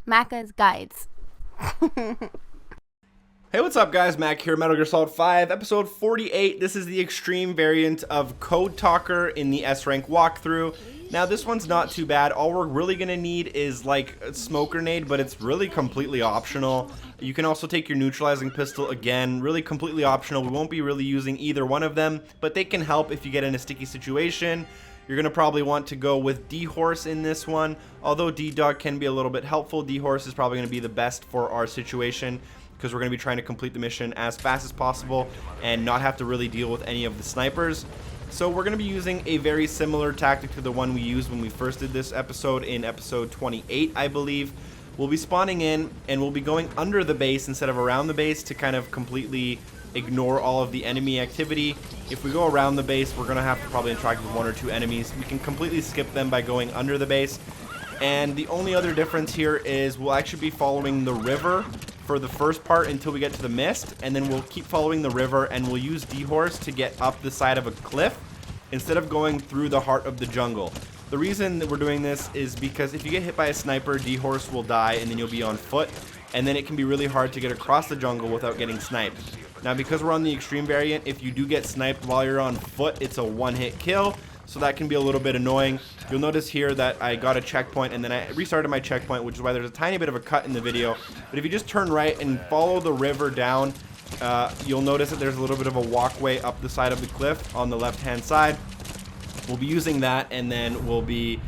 Macca's Guides. Hey, what's up guys? Mac here, Metal Gear Solid 5, episode 48. This is the extreme variant of Code Talker in the S-Rank walkthrough. Now this one's not too bad. All we're really going to need is like a smoke grenade, but it's really completely optional. You can also take your neutralizing pistol, again, really completely optional. We won't be really using either one of them, but they can help if you get in a sticky situation. You're going to probably want to go with D-Horse in this one. Although D-Dog can be a little bit helpful, D-Horse is probably going to be the best for our situation, because we're going to be trying to complete the mission as fast as possible and not have to really deal with any of the snipers. So we're going to be using a very similar tactic to the one we used when we first did this episode in episode 28, I believe. We'll be spawning in and we'll be going under the base instead of around the base to kind of completely ignore all of the enemy activity. If we go around the base, we're going to have to probably interact with one or two enemies. We can completely skip them by going under the base. And the only other difference here is we'll actually be following the river for the first part until we get to the mist, and then we'll keep following the river and we'll use D-Horse to get up the side of a cliff instead of going through the heart of the jungle. The reason that we're doing this is because if you get hit by a sniper, D-Horse will die and then you'll be on foot, and then it can be really hard to get across the jungle without getting sniped. Now because we're on the extreme variant, if you do get sniped while you're on foot, it's a one-hit kill. So that can be a little bit annoying. You'll notice here that I got a checkpoint and then I restarted my checkpoint, which is why there's a tiny bit of a cut in the video. But if you just turn right and follow the river down, you'll notice that there's a little bit of a walkway up the side of the cliff on the left-hand side. We'll be using that, and then we'll be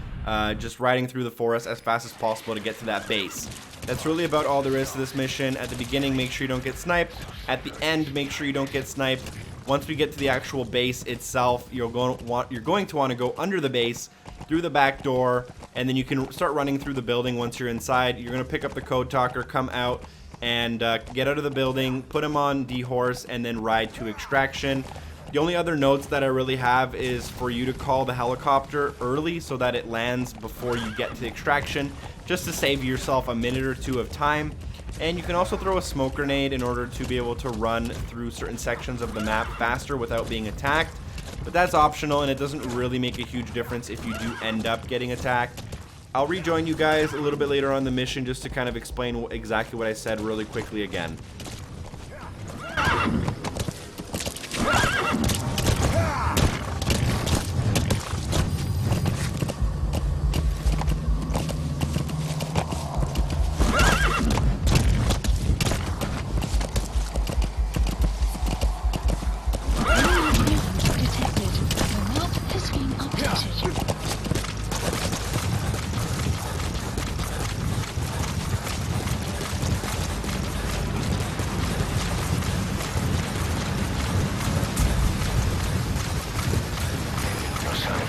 just riding through the forest as fast as possible to get to that base. That's really about all there is to this mission. At the beginning, make sure you don't get sniped. At the end, make sure you don't get sniped. Once we get to the actual base itself, you're going to want to go under the base, through the back door, and then you can start running through the building once you're inside. You're going to pick up the Code Talker, come out, and get out of the building, put him on D-Horse, and then ride to extraction. The only other notes that I really have is for you to call the helicopter early so that it lands before you get to extraction, just to save yourself a minute or two of time. And you can also throw a smoke grenade in order to be able to run through certain sections of the map faster without being attacked. But that's optional, and it doesn't really make a huge difference if you do end up getting attacked. I'll rejoin you guys a little bit later on the mission just to kind of explain exactly what I said really quickly again.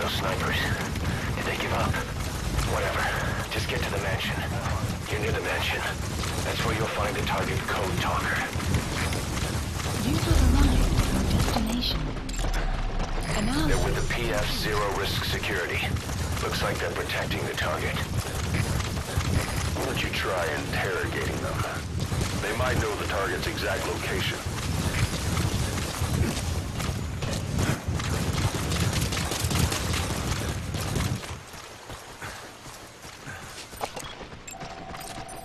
Snipers. If they give up, whatever. Just get to the mansion. You're near the mansion. That's where you'll find the target Code Talker. You have arrived at your destination. They're with the PF Zero Risk Security. Looks like they're protecting the target. Why don't you try interrogating them? They might know the target's exact location.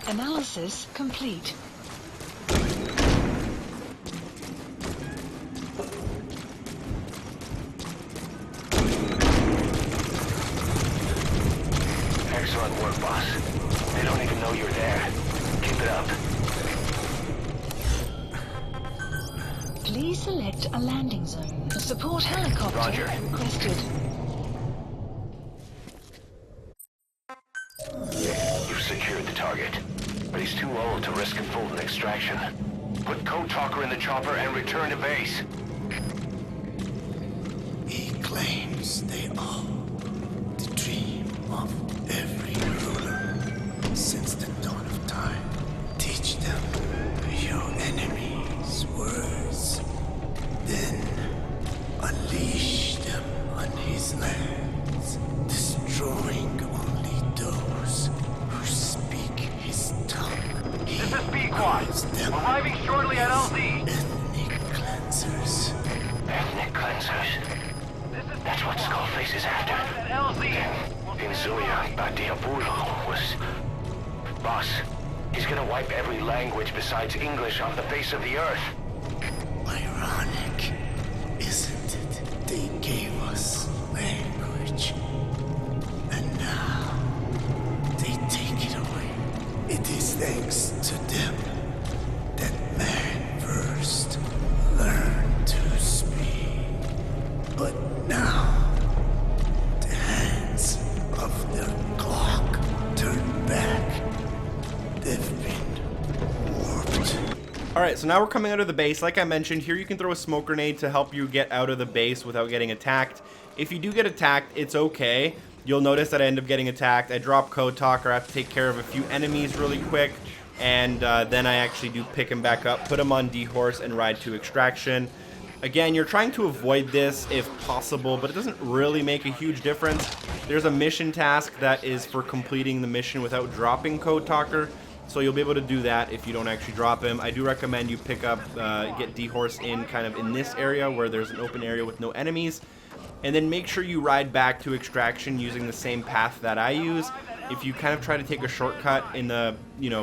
Analysis complete. Excellent work, boss. They don't even know you're there. Keep it up. Please select a landing zone. A support helicopter Roger. requested. You've secured the target, but he's too old to risk a full extraction. Put Code Talker in the chopper and return to base. He claims they are the dream of every ruler since the dawn of time. Teach them your enemies' words, then unleash them on his lands, destroying only those who speak his tongue. This is B-Quad. Arriving shortly at LZ. Ethnic cleansers. Ethnic cleansers. That's what Skullface is after. At LZ. In Zoya, Badiabulo was Boss, he's gonna wipe every language besides English off the face of the earth. Ironic, isn't it? They gave us language, and now they take it away. It is thanks to them that man first learned to speak. But now, the hands of the clock turn back. They've been warped. Alright, so now we're coming out of the base. Like I mentioned, here you can throw a smoke grenade to help you get out of the base without getting attacked. If you do get attacked, it's okay. You'll notice that I end up getting attacked. I drop Code Talker, I have to take care of a few enemies really quick, and then I actually do pick him back up, put him on D-Horse, and ride to Extraction. Again, you're trying to avoid this if possible, but it doesn't really make a huge difference. There's a mission task that is for completing the mission without dropping Code Talker, so you'll be able to do that if you don't actually drop him. I do recommend you pick up, get D-Horse in kind of in this area where there's an open area with no enemies, and then make sure you ride back to Extraction using the same path that I use. If you kind of try to take a shortcut in the,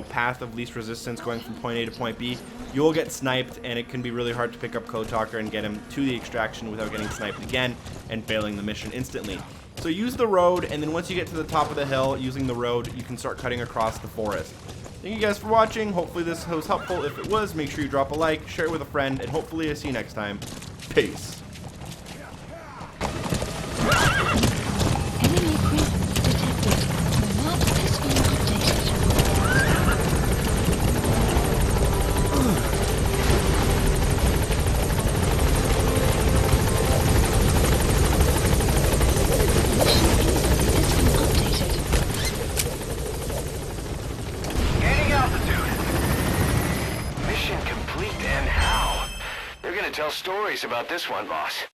path of least resistance going from point A to point B, you'll get sniped, and it can be really hard to pick up Code Talker and get him to the Extraction without getting sniped again and failing the mission instantly. So use the road, and then once you get to the top of the hill, using the road, you can start cutting across the forest. Thank you guys for watching. Hopefully this was helpful. If it was, make sure you drop a like, share it with a friend, and hopefully I see you next time. Peace. Enemy presence detected. Map has been updated. Gaining altitude. Mission complete, and how? They're gonna tell stories about this one, boss.